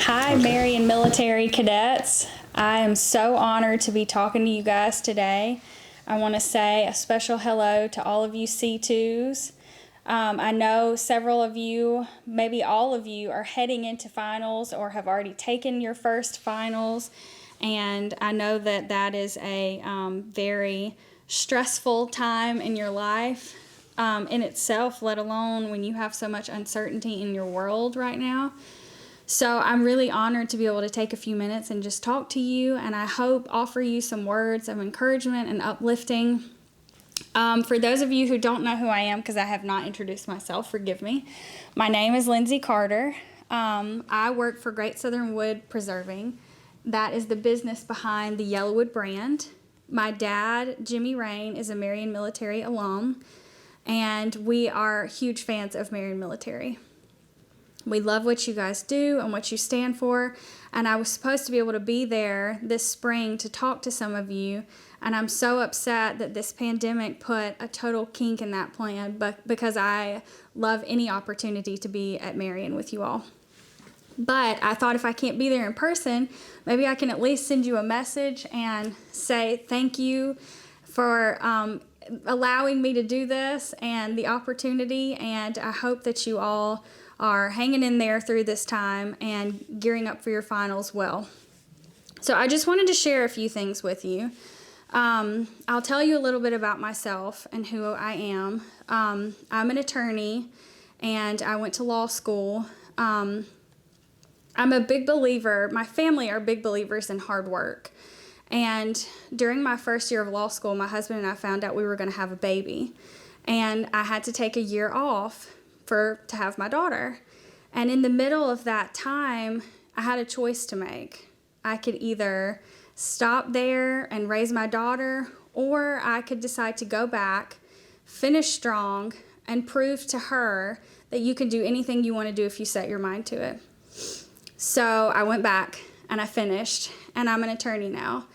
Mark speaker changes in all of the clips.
Speaker 1: Hi, Marion Military Cadets. I am so honored to be talking to you guys today. I want to say a special hello to all of you C2s. I know several of you, maybe all of you, are heading into finals or have already taken your first finals. And I know that that is a very stressful time in your life in itself, let alone when you have so much uncertainty in your world right now. So I'm really honored to be able to take a few minutes and just talk to you, and I hope offer you some words of encouragement and uplifting. For those of you who don't know who I am, because I have not introduced myself, forgive me. My name is Lindsay Carter. I work for Great Southern Wood Preserving. That is the business behind the Yellowwood brand. My dad, Jimmy Rane, is a Marion Military alum, and we are huge fans of Marion Military. We love what you guys do and what you stand for, and I was supposed to be able to be there this spring to talk to some of you, and I'm so upset that this pandemic put a total kink in that plan, but because I love any opportunity to be at Marion with you all. But I thought if I can't be there in person, maybe I can at least send you a message and say thank you for allowing me to do this and the opportunity, and I hope that you all are hanging in there through this time and gearing up for your finals well. So I just wanted to share a few things with you. I'll tell you a little bit about myself and who I am. I'm an attorney and I went to law school. I'm a big believer, my family are big believers in hard work. And during my first year of law school, my husband and I found out we were going to have a baby. And I had to take a year off to have my daughter. And in the middle of that time, I had a choice to make. I could either stop there and raise my daughter, or I could decide to go back, finish strong, and prove to her that you can do anything you want to do if you set your mind to it. So I went back and I finished, and I'm an attorney now.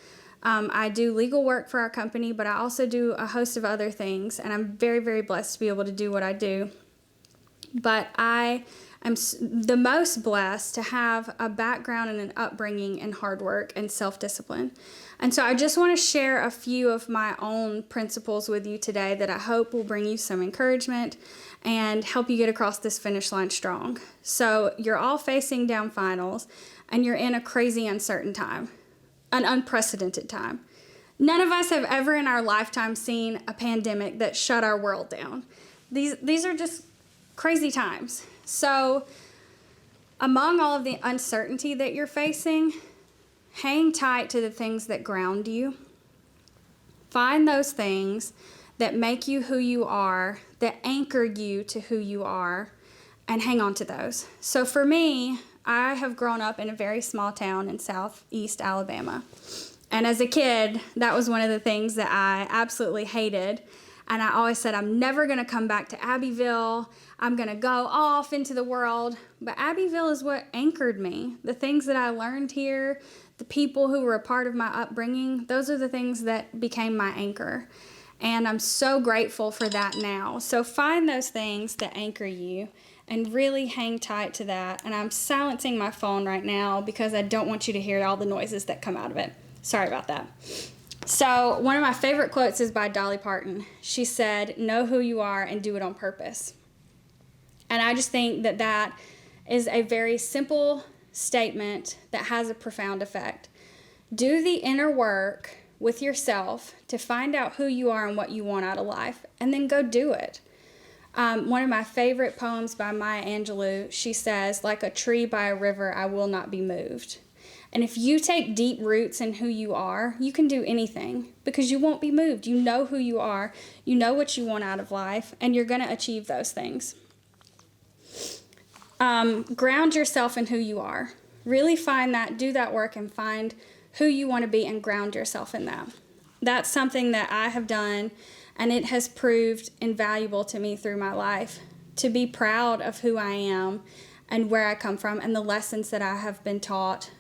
Speaker 1: I do legal work for our company, but I also do a host of other things, and I'm very, very blessed to be able to do what I do. But I am the most blessed to have a background and an upbringing in hard work and self-discipline. And so I just want to share a few of my own principles with you today that I hope will bring you some encouragement and help you get across this finish line strong. So you're all facing down finals, and you're in a crazy uncertain time, an unprecedented time. None of us have ever in our lifetime seen a pandemic that shut our world down. These are just crazy times. So among all of the uncertainty that you're facing, hang tight to the things that ground you. Find those things that make you who you are, that anchor you to who you are, and hang on to those. So for me, I have grown up in a very small town in southeast Alabama. And as a kid, that was one of the things that I absolutely hated. And I always said, I'm never going to come back to Abbeville. I'm going to go off into the world. But Abbeville is what anchored me. The things that I learned here, the people who were a part of my upbringing, those are the things that became my anchor. And I'm so grateful for that now. So find those things that anchor you and really hang tight to that. And I'm silencing my phone right now because I don't want you to hear all the noises that come out of it. Sorry about that. So one of my favorite quotes is by Dolly Parton. She said, "Know who you are and do it on purpose." And I just think that that is a very simple statement that has a profound effect. Do the inner work with yourself to find out who you are and what you want out of life, and then go do it. One of my favorite poems by Maya Angelou, she says, "Like a tree by a river, I will not be moved." And if you take deep roots in who you are, you can do anything because you won't be moved. You know who you are, you know what you want out of life, and you're going to achieve those things. Ground yourself in who you are. Really find that, do that work, and find who you want to be and ground yourself in that. That's something that I have done, and it has proved invaluable to me through my life, to be proud of who I am and where I come from and the lessons that I have been taught.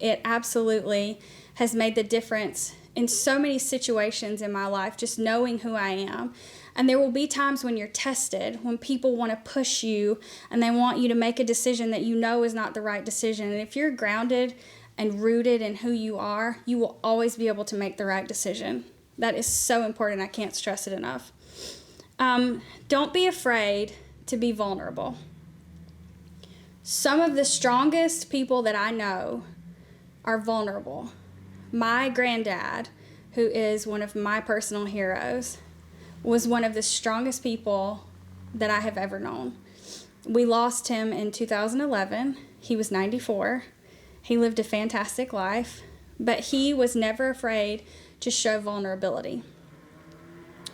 Speaker 1: It absolutely has made the difference in so many situations in my life, just knowing who I am And there will be times when you're tested, when people want to push you and they want you to make a decision that you know is not the right decision. And if you're grounded and rooted in who you are, you will always be able to make the right decision. That is so important. I can't stress it enough. Don't be afraid to be vulnerable. Some of the strongest people that I know are vulnerable. My granddad, who is one of my personal heroes, was one of the strongest people that I have ever known. We lost him in 2011. He was 94. He lived a fantastic life, but he was never afraid to show vulnerability.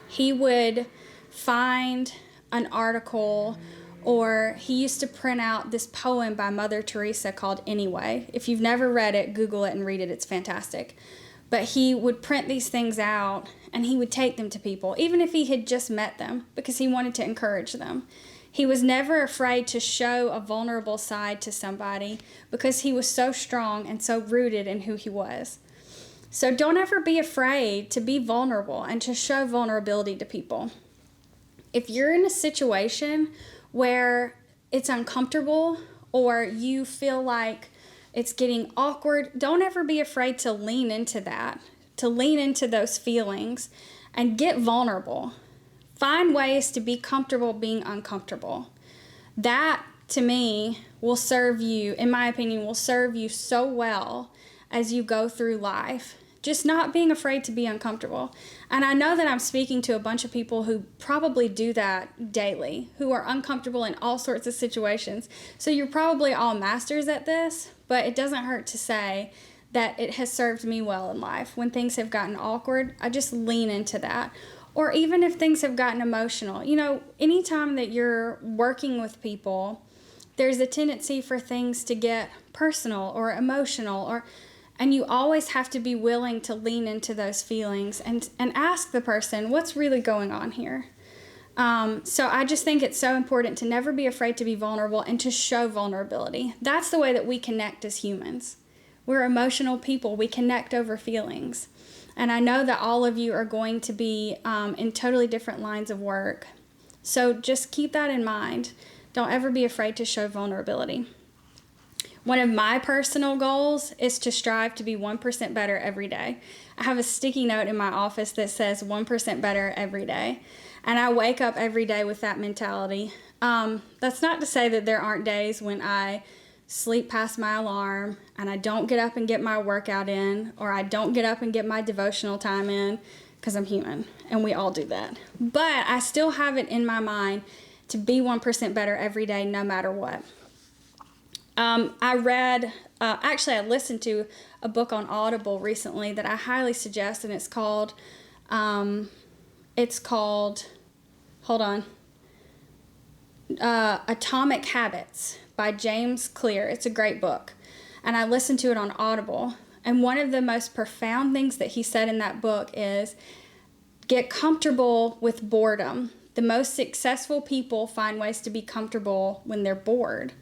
Speaker 1: He would find an article, or he used to print out this poem by Mother Teresa called Anyway. If you've never read it, Google it and read it. It's fantastic. But he would print these things out and he would take them to people, even if he had just met them, because he wanted to encourage them. He was never afraid to show a vulnerable side to somebody because he was so strong and so rooted in who he was. So don't ever be afraid to be vulnerable and to show vulnerability to people. If you're in a situation where it's uncomfortable or you feel like it's getting awkward, don't ever be afraid to lean into that, to lean into those feelings and get vulnerable. Find ways to be comfortable being uncomfortable. That, to me, will serve you, in my opinion, will serve you so well as you go through life. Just not being afraid to be uncomfortable. And I know that I'm speaking to a bunch of people who probably do that daily, who are uncomfortable in all sorts of situations. So you're probably all masters at this, but it doesn't hurt to say that it has served me well in life. When things have gotten awkward, I just lean into that. Or even if things have gotten emotional. You know, anytime that you're working with people, there's a tendency for things to get personal or emotional, and you always have to be willing to lean into those feelings and ask the person, what's really going on here? So I just think it's so important to never be afraid to be vulnerable and to show vulnerability. That's the way that we connect as humans. We're emotional people. We connect over feelings. And I know that all of you are going to be in totally different lines of work. So just keep that in mind. Don't ever be afraid to show vulnerability. One of my personal goals is to strive to be 1% better every day. I have a sticky note in my office that says 1% better every day. And I wake up every day with that mentality. That's not to say that there aren't days when I sleep past my alarm and I don't get up and get my workout in, or I don't get up and get my devotional time in, because I'm human and we all do that. But I still have it in my mind to be 1% better every day, no matter what. I listened to a book on Audible recently that I highly suggest, and it's called, Atomic Habits by James Clear. It's a great book. And I listened to it on Audible. And one of the most profound things that he said in that book is, get comfortable with boredom. The most successful people find ways to be comfortable when they're bored.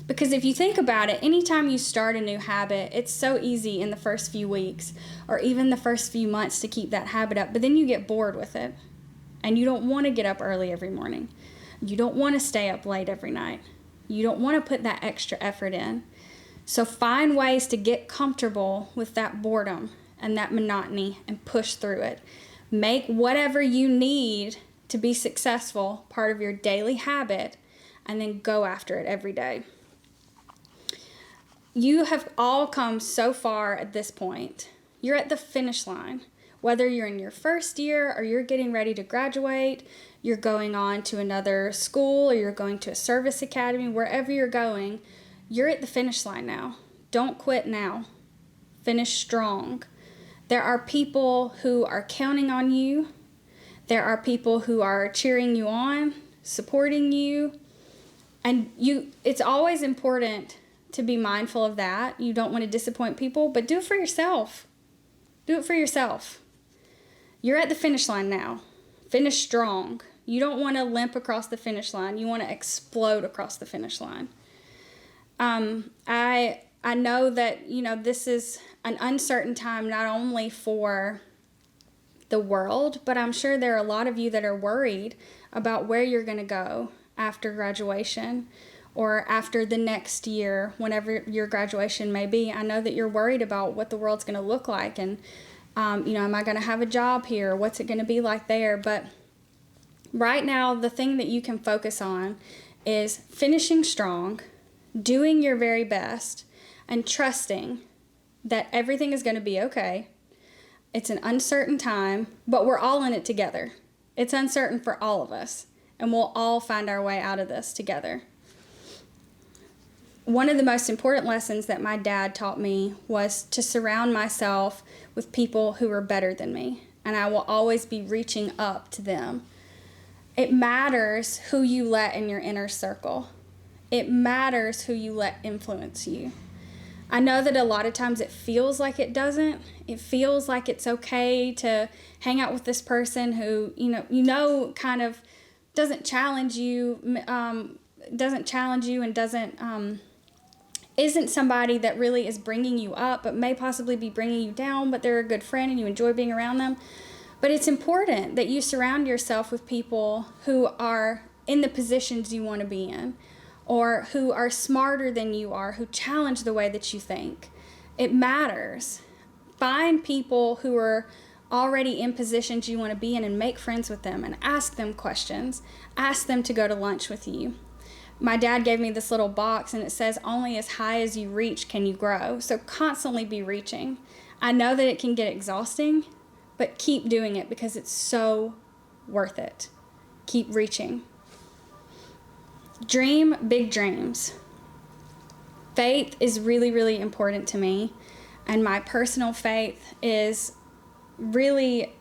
Speaker 1: Because if you think about it, anytime you start a new habit, it's so easy in the first few weeks or even the first few months to keep that habit up. But then you get bored with it. And you don't want to get up early every morning. You don't want to stay up late every night. You don't want to put that extra effort in. So find ways to get comfortable with that boredom and that monotony and push through it. Make whatever you need to be successful part of your daily habit, and then go after it every day. You have all come so far at this point. You're at the finish line. Whether you're in your first year or you're getting ready to graduate, you're going on to another school, or you're going to a service academy, wherever you're going, you're at the finish line now. Don't quit now. Finish strong. There are people who are counting on you. There are people who are cheering you on, supporting you. And it's always important to be mindful of that. You don't want to disappoint people, but do it for yourself. Do it for yourself. You're at the finish line now. Finish strong. You don't want to limp across the finish line. You want to explode across the finish line. I know that, this is an uncertain time, not only for the world, but I'm sure there are a lot of you that are worried about where you're going to go after graduation or after the next year, whenever your graduation may be. I know that you're worried about what the world's going to look like and, am I going to have a job here? What's it going to be like there? But right now, the thing that you can focus on is finishing strong, doing your very best, and trusting that everything is going to be okay. It's an uncertain time, but we're all in it together. It's uncertain for all of us, and we'll all find our way out of this together. One of the most important lessons that my dad taught me was to surround myself with people who are better than me, and I will always be reaching up to them. It matters who you let in your inner circle. It matters who you let influence you. I know that a lot of times it feels like it doesn't. It feels like it's okay to hang out with this person who, kind of doesn't challenge you, and isn't somebody that really is bringing you up, but may possibly be bringing you down, but they're a good friend and you enjoy being around them. But it's important that you surround yourself with people who are in the positions you want to be in, or who are smarter than you are, who challenge the way that you think. It matters. Find people who are already in positions you want to be in and make friends with them and ask them questions. Ask them to go to lunch with you. My dad gave me this little box and it says, only as high as you reach can you grow. So constantly be reaching. I know that it can get exhausting, but keep doing it because it's so worth it. Keep reaching. Dream big dreams. Faith is really, really important to me, and my personal faith is really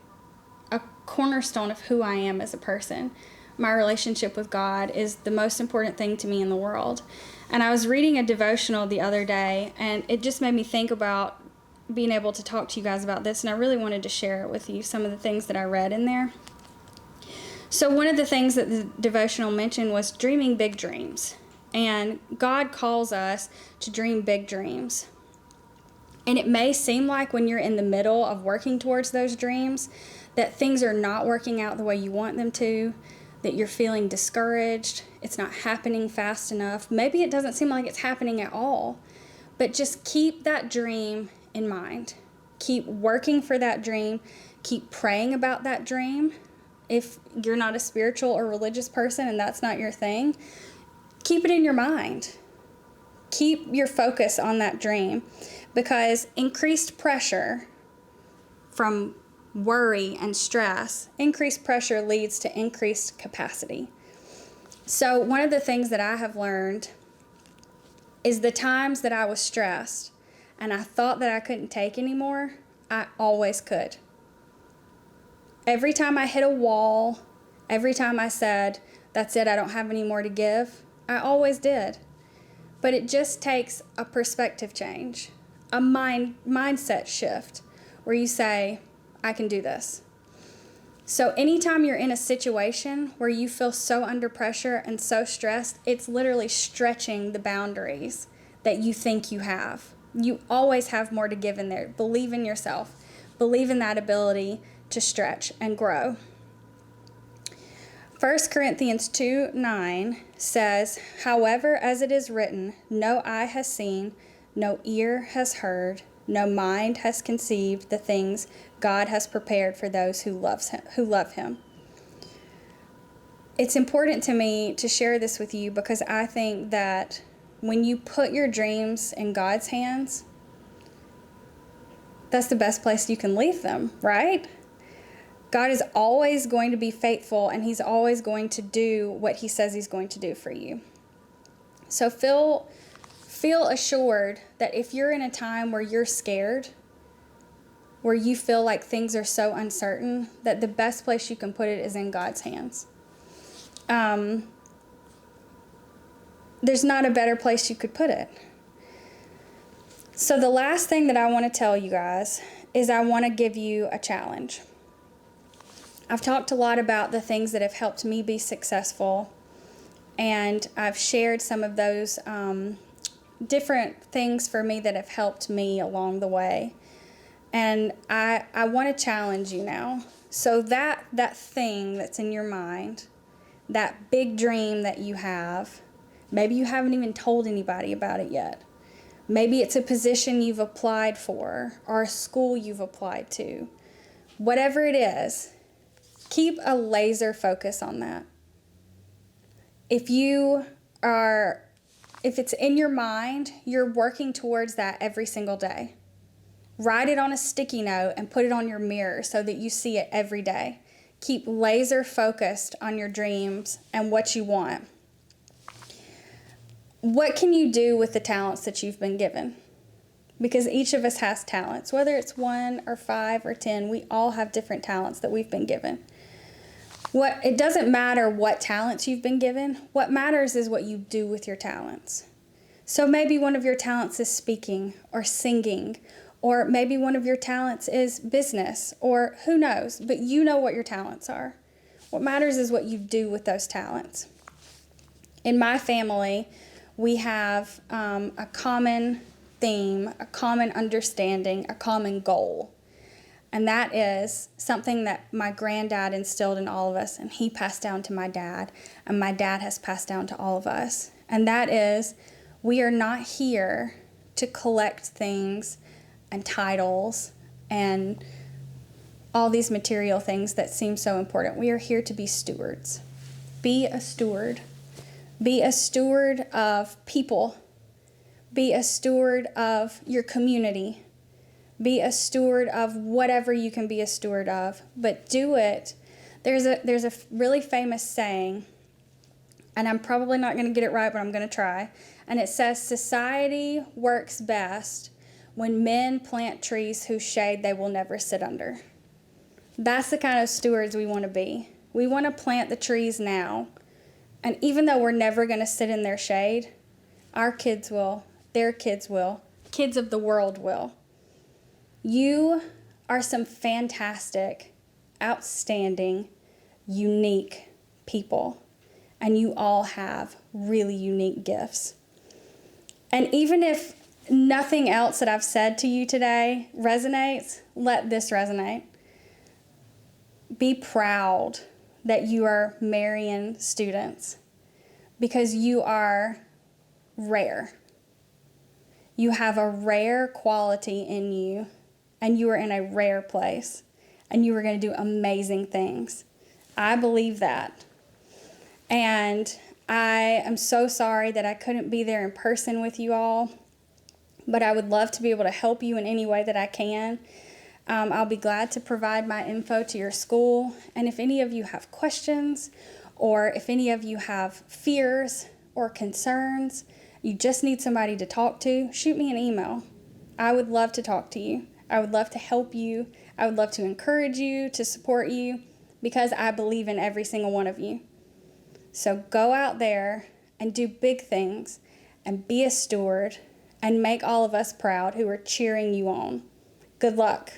Speaker 1: a cornerstone of who I am as a person. My relationship with God is the most important thing to me in the world. And I was reading a devotional the other day, and it just made me think about being able to talk to you guys about this, and I really wanted to share it with you, some of the things that I read in there. So one of the things that the devotional mentioned was dreaming big dreams. And God calls us to dream big dreams. And it may seem like when you're in the middle of working towards those dreams that things are not working out the way you want them to, that you're feeling discouraged, it's not happening fast enough. Maybe it doesn't seem like it's happening at all. But just keep that dream in mind. Keep working for that dream. Keep praying about that dream. If you're not a spiritual or religious person and that's not your thing, keep it in your mind. Keep your focus on that dream, because increased pressure from worry and stress, increased pressure leads to increased capacity. So one of the things that I have learned is the times that I was stressed and I thought that I couldn't take anymore, I always could. Every time I hit a wall, every time I said, that's it, I don't have any more to give, I always did. But it just takes a perspective change, a mindset shift, where you say, I can do this. So anytime you're in a situation where you feel so under pressure and so stressed, it's literally stretching the boundaries that you think you have. You always have more to give in there. Believe in yourself. Believe in that ability to stretch and grow. 1 Corinthians 2:9 says, however, as it is written, no eye has seen, no ear has heard, no mind has conceived the things God has prepared for those who love him. It's important to me to share this with you because I think that when you put your dreams in God's hands, that's the best place you can leave them, right? God is always going to be faithful, and he's always going to do what he says he's going to do for you. So feel assured that if you're in a time where you're scared, where you feel like things are so uncertain, that the best place you can put it is in God's hands. There's not a better place you could put it. So the last thing that I want to tell you guys is I want to give you a challenge. I've talked a lot about the things that have helped me be successful, and I've shared some of those different things for me that have helped me along the way. And I want to challenge you now. So that thing that's in your mind, that big dream that you have, maybe you haven't even told anybody about it yet. Maybe it's a position you've applied for or a school you've applied to. Whatever it is, keep a laser focus on that. If it's in your mind, you're working towards that every single day. Write it on a sticky note and put it on your mirror so that you see it every day. Keep laser focused on your dreams and what you want. What can you do with the talents that you've been given? Because each of us has talents, whether it's 1 or 5 or 10, we all have different talents that we've been given. It doesn't matter what talents you've been given. What matters is what you do with your talents. So maybe one of your talents is speaking or singing, or maybe one of your talents is business, or who knows, but you know what your talents are. What matters is what you do with those talents. In my family, we have a common theme, a common understanding, a common goal. And that is something that my granddad instilled in all of us, and he passed down to my dad, and my dad has passed down to all of us. And that is, we are not here to collect things and titles and all these material things that seem so important. We are here to be stewards. Be a steward. Be a steward of people. Be a steward of your community. Be a steward of whatever you can be a steward of, but do it. There's a really famous saying, and I'm probably not going to get it right, but I'm going to try. And it says, society works best when men plant trees whose shade they will never sit under. That's the kind of stewards we want to be. We want to plant the trees now. And even though we're never going to sit in their shade, our kids will, their kids will, kids of the world will. You are some fantastic, outstanding, unique people. And you all have really unique gifts. And even if nothing else that I've said to you today resonates, let this resonate. Be proud that you are Marian students because you are rare. You have a rare quality in you, and you are in a rare place, and you are going to do amazing things. I believe that. And I am so sorry that I couldn't be there in person with you all, but I would love to be able to help you in any way that I can. I'll be glad to provide my info to your school. And if any of you have questions, or if any of you have fears or concerns, you just need somebody to talk to, shoot me an email. I would love to talk to you. I would love to help you. I would love to encourage you, to support you, because I believe in every single one of you. So go out there and do big things and be a steward and make all of us proud who are cheering you on. Good luck.